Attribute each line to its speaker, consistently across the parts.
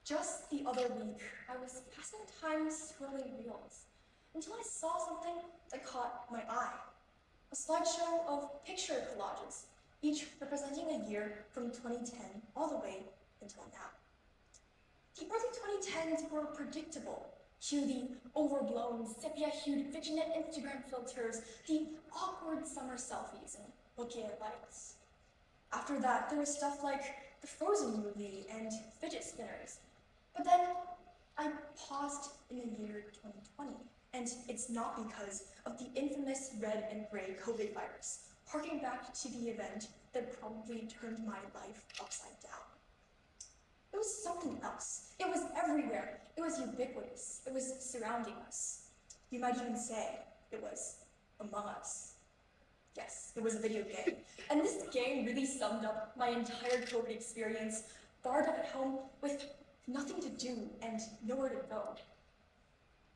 Speaker 1: Just the other week, I was passing time scrolling reels until I saw something that caught my eye. A slideshow of picture collages, each representing a year from 2010 all the way until now. The early 2010s were predictable. Cue the overblown, sepia-hued fidget Instagram filters, the awkward summer selfies, and bouquet likes. After that, there was stuff like the Frozen movie and fidget spinners. But then I paused in the year 2020, and it's not because of the infamous red and gray COVID virus, harking back to the event that probably turned my life upside down. It was something else. It was everywhere. It was ubiquitous. It was surrounding us. You might even say it was among us. Yes, it was a video game. And this game really summed up my entire COVID experience, barred up at home with nothing to do and nowhere to go.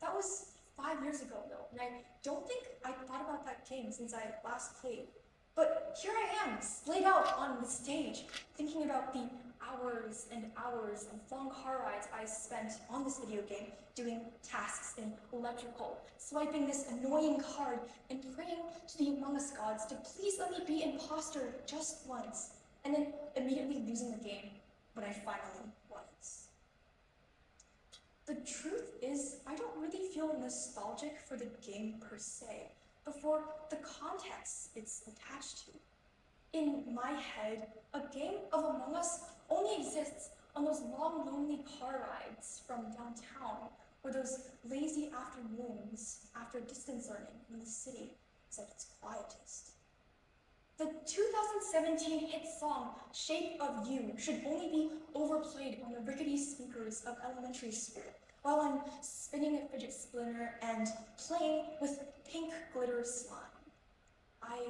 Speaker 1: That was 5 years ago though, and I don't think I thought about that game since I last played. But here I am, splayed out on the stage, thinking about the hours and hours of long car rides I spent on this video game, doing tasks in electrical, swiping this annoying card, and praying to the Among Us gods to please let me be imposter just once, and then immediately losing the game when I finally was. The truth is, I don't really feel nostalgic for the game per se, but for the context it's attached to. In my head, a game of Among Us only exists on those long, lonely car rides from downtown, or those lazy afternoons after distance learning when the city is at its quietest. The 2017 hit song, Shape of You, should only be overplayed on the rickety speakers of elementary school, while I'm spinning a fidget spinner and playing with pink glitter slime. I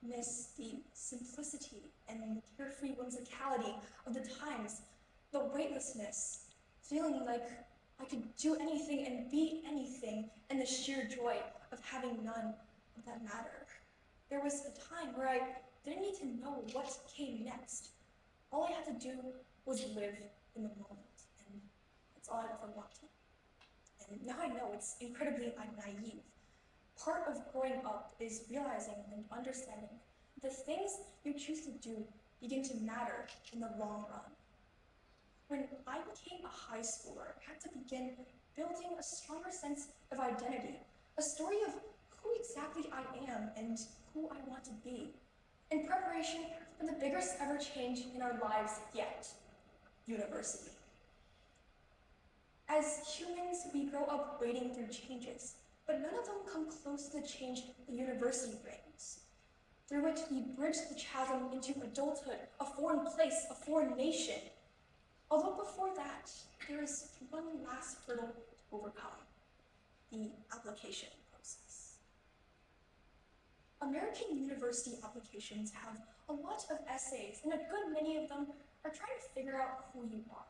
Speaker 1: miss the simplicity and the carefree whimsicality of the times, the weightlessness, feeling like I could do anything and be anything, and the sheer joy of having none of that matter. There was a time where I didn't need to know what came next. All I had to do was live in the moment, and that's all I ever wanted. And now I know it's incredibly naive. Part of growing up is realizing and understanding the things you choose to do begin to matter in the long run. When I became a high schooler, I had to begin building a stronger sense of identity, a story of who exactly I am and who I want to be, in preparation for the biggest ever change in our lives yet, university. As humans, we grow up wading through changes, but none of them come close to the change the university brings. Through it, we bridge the chasm into adulthood, a foreign place, a foreign nation. Although before that, there is one last hurdle to overcome: the application process. American university applications have a lot of essays, and a good many of them are trying to figure out who you are.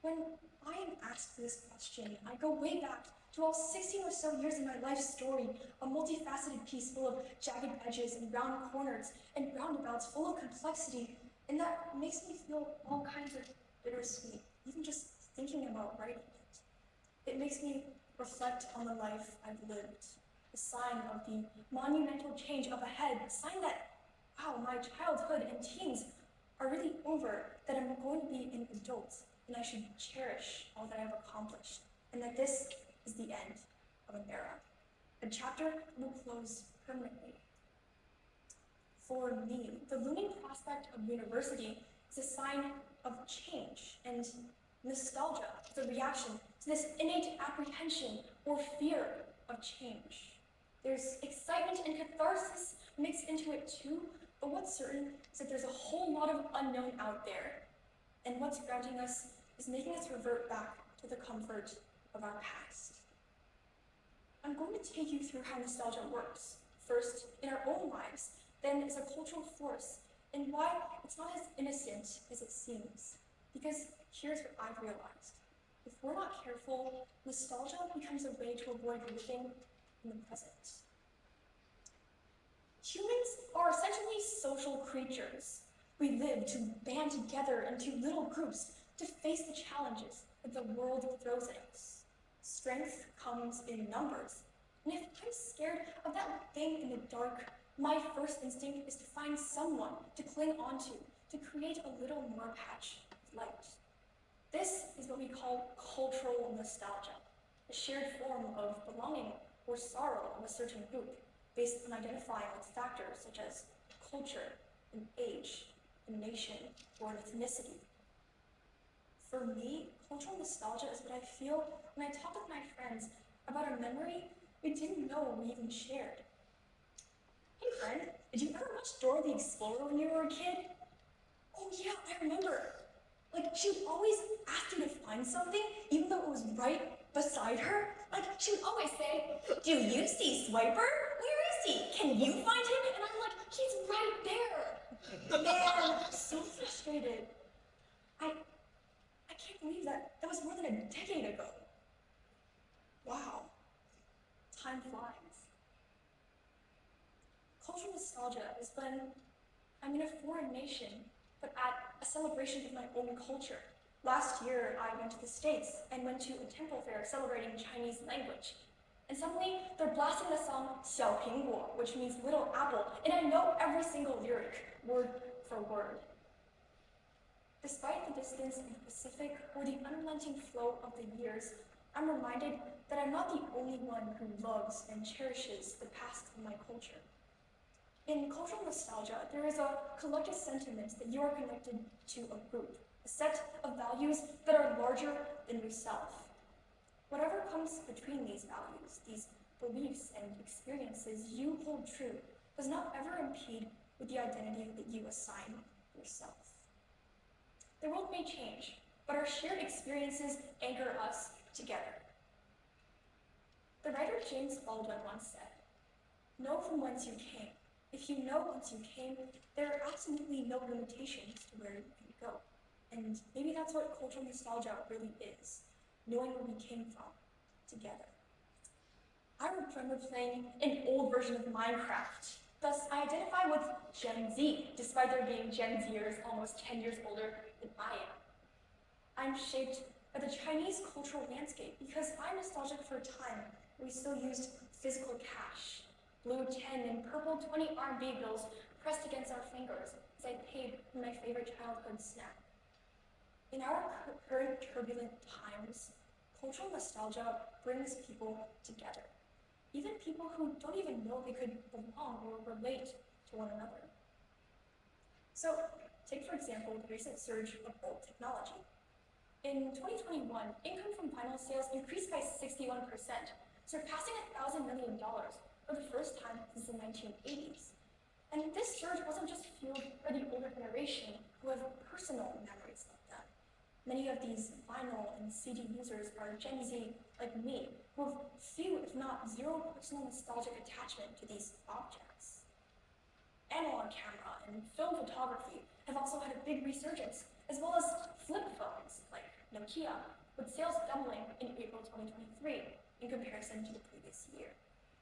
Speaker 1: When I am asked this question, I go way back to all 16 or so years of my life story, a multifaceted piece full of jagged edges and round corners and roundabouts full of complexity, and that makes me feel all kinds of bittersweet, even just thinking about writing it. It makes me reflect on the life I've lived, a sign of the monumental change up ahead, a sign that, wow, my childhood and teens are really over, that I'm going to be an adult, and I should cherish all that I've accomplished, and that this is the end of an era. A chapter will close permanently. For me, the looming prospect of university is a sign of change, and nostalgia is a reaction to this innate apprehension or fear of change. There's excitement and catharsis mixed into it too, but what's certain is that there's a whole lot of unknown out there, and what's grounding us is making us revert back to the comfort of our past. I'm going to take you through how nostalgia works, first in our own lives, then as a cultural force, and why it's not as innocent as it seems. Because here's what I've realized: if we're not careful, nostalgia becomes a way to avoid living in the present. Humans are essentially social creatures. We live to band together into little groups to face the challenges that the world throws at us. Strength comes in numbers. And if I'm scared of that thing in the dark, my first instinct is to find someone to cling onto, to create a little more patch of light. This is what we call cultural nostalgia, a shared form of belonging or sorrow of a certain group, based on identifying with factors such as culture, and age, and nation, or an ethnicity. For me, cultural nostalgia is what I feel when I talk with my friends about a memory we didn't know we even shared. Hey friend, did you ever watch Dora the Explorer when you were a kid? Oh yeah, I remember. Like, she would always ask you to find something, even though it was right beside her. Like, she would always say, "Do you see Swiper? Where is he? Can you find him?" And I'm like, "He's right there." Man, I'm so frustrated. I can't believe that was more than a decade ago. Wow, time flies. Cultural nostalgia is when I'm in a foreign nation, but at a celebration of my own culture. Last year, I went to the States and went to a temple fair celebrating Chinese language. And suddenly, they're blasting the song 小苹果, which means little apple, and I know every single lyric, word for word. Despite the distance in the Pacific or the unrelenting flow of the years, I'm reminded that I'm not the only one who loves and cherishes the past of my culture. In cultural nostalgia, there is a collective sentiment that you are connected to a group, a set of values that are larger than yourself. Whatever comes between these values, these beliefs and experiences you hold true, does not ever impede with the identity that you assign yourself. The world may change, but our shared experiences anchor us together. The writer James Baldwin once said, "Know from whence you came. If you know whence you came, there are absolutely no limitations to where you can go." And maybe that's what cultural nostalgia really is, knowing where we came from together. I remember playing an old version of Minecraft. Thus, I identify with Gen Z, despite there being Gen Zers almost 10 years older than I am. I'm shaped by the Chinese cultural landscape because I'm nostalgic for a time when we still used physical cash, blue 10 and purple 20 RMB bills pressed against our fingers as I paid for my favorite childhood snack. In our current turbulent times, cultural nostalgia brings people together, even people who don't even know they could belong or relate to one another. So, take for example the recent surge of old technology. In 2021, income from vinyl sales increased by 61%, surpassing $1,000 million for the first time since the 1980s. And this surge wasn't just fueled by the older generation who have personal memories of them. Many of these vinyl and CD users are Gen Z, like me, who have few, if not zero, personal nostalgic attachment to these objects. Analog camera and film photography have also had a big resurgence, as well as flip phones, like Nokia, with sales doubling in April 2023 in comparison to the previous year,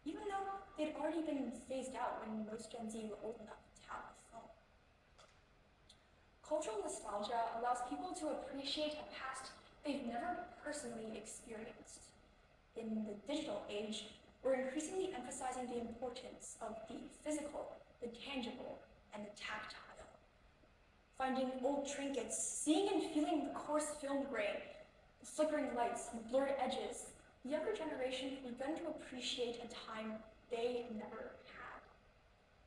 Speaker 1: even though they'd already been phased out when most Gen Z were old enough to have a phone. Cultural nostalgia allows people to appreciate a past they've never personally experienced. In the digital age, we're increasingly emphasizing the importance of the physical, the tangible, and the tactile. Finding old trinkets, seeing and feeling the coarse film grain, the flickering lights, and the blurred edges, the younger generation has begun to appreciate a time they never had.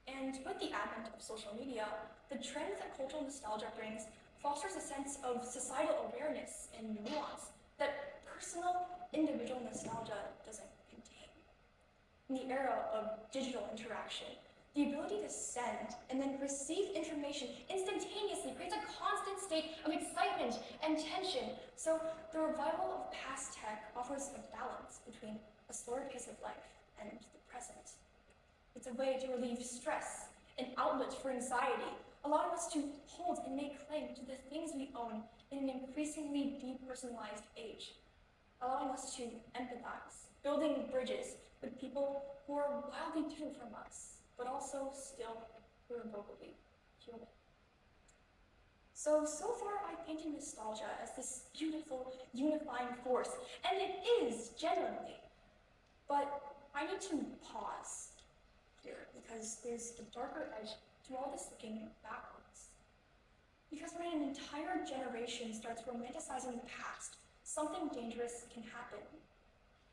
Speaker 1: And with the advent of social media, the trends that cultural nostalgia brings fosters a sense of societal awareness and nuance that personal, individual nostalgia doesn't contain. In the era of digital interaction, the ability to send and then receive information instantaneously creates a constant state of excitement and tension. So the revival of past tech offers a balance between a slower pace of life and the present. It's a way to relieve stress, an outlet for anxiety, allowing us to hold and make claim to the things we own in an increasingly depersonalized age, allowing us to empathize, building bridges with people who are wildly different from us, but also still irrevocably human. So far I painted nostalgia as this beautiful, unifying force, and it is, genuinely. But I need to pause here, because there's a darker edge to all this looking backwards. Because when an entire generation starts romanticizing the past, something dangerous can happen,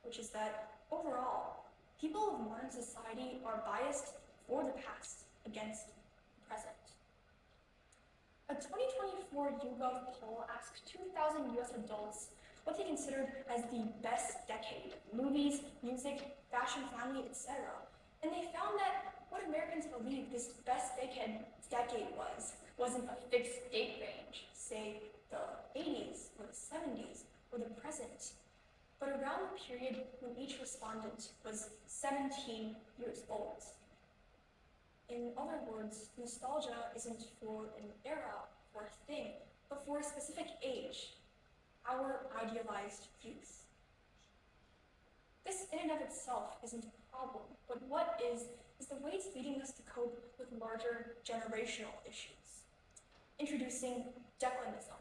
Speaker 1: which is that, overall, people of modern society are biased for the past against the present. A 2024 YouGov poll asked 2,000 US adults what they considered as the best decade of movies, music, fashion, family, etc. And they found that what Americans believed this best decade wasn't a fixed date range, say the 80s or the 70s or the present, but around the period when each respondent was 17 years old. In other words, nostalgia isn't for an era, for a thing, but for a specific age, our idealized youth. This in and of itself isn't a problem, but what is the way it's leading us to cope with larger generational issues. Introducing declinism,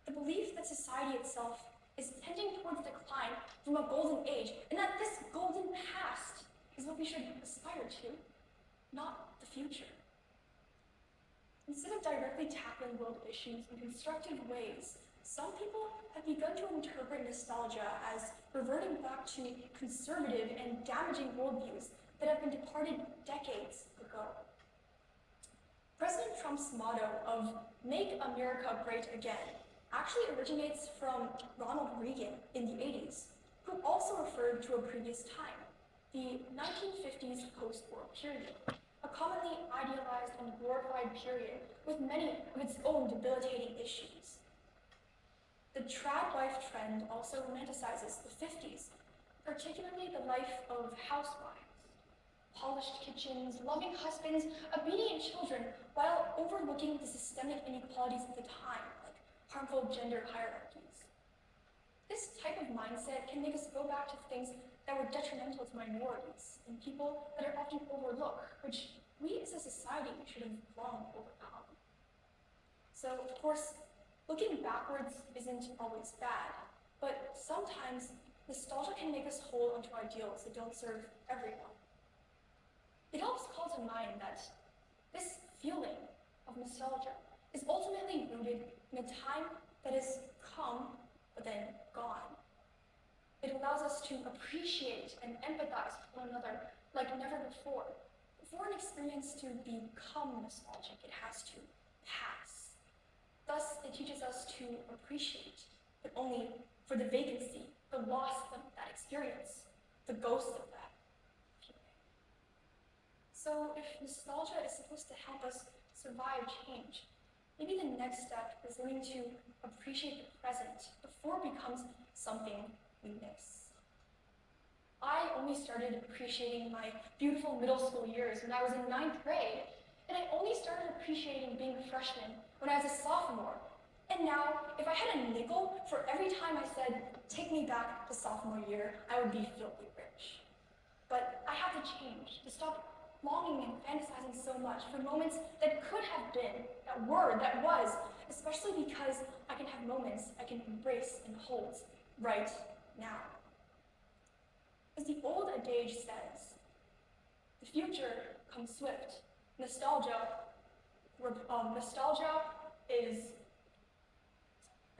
Speaker 1: the belief that society itself is tending towards decline from a golden age, and that this golden past is what we should aspire to, not the future. Instead of directly tackling world issues in constructive ways, some people have begun to interpret nostalgia as reverting back to conservative and damaging worldviews that have been departed decades ago. President Trump's motto of "Make America Great Again" actually originates from Ronald Reagan in the 80s, who also referred to a previous time, the 1950s post-war period, a commonly idealized and glorified period with many of its own debilitating issues. The trad wife trend also romanticizes the 50s, particularly the life of housewives, polished kitchens, loving husbands, obedient children, while overlooking the systemic inequalities of the time, like harmful gender hierarchies. This type of mindset can make us go back to things that were detrimental to minorities and people that are often overlooked, which we as a society should have long overcome. So, of course, looking backwards isn't always bad, but sometimes nostalgia can make us hold onto ideals that don't serve everyone. It helps call to mind that this feeling of nostalgia is ultimately rooted in a time that has come, but then gone. It allows us to appreciate and empathize with one another like never before. For an experience to become nostalgic, it has to pass. Thus, it teaches us to appreciate, but only for the vacancy, the loss of that experience, the ghost of that feeling. So, if nostalgia is supposed to help us survive change, maybe the next step is learning to appreciate the present before it becomes something we miss. I only started appreciating my beautiful middle school years when I was in 9th grade, and I only started appreciating being a freshman when I was a sophomore. And now, if I had a nickel for every time I said, "Take me back to sophomore year," I would be filthy rich. But I have to change, to stop longing and fantasizing so much for moments that could have been, that were, that was, especially because I can have moments I can embrace and hold right now. As the old adage says, the future comes swift. The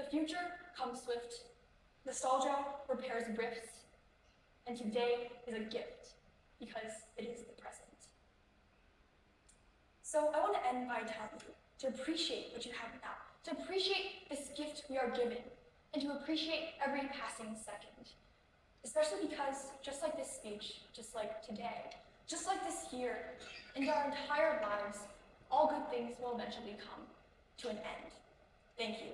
Speaker 1: future comes swift. Nostalgia repairs rifts. And today is a gift, because it is the present. So I want to end by telling you to appreciate what you have now, to appreciate this gift we are given, and to appreciate every passing second. Especially because, just like this speech, just like today, just like this year, and our entire lives, all good things will eventually come to an end. Thank you.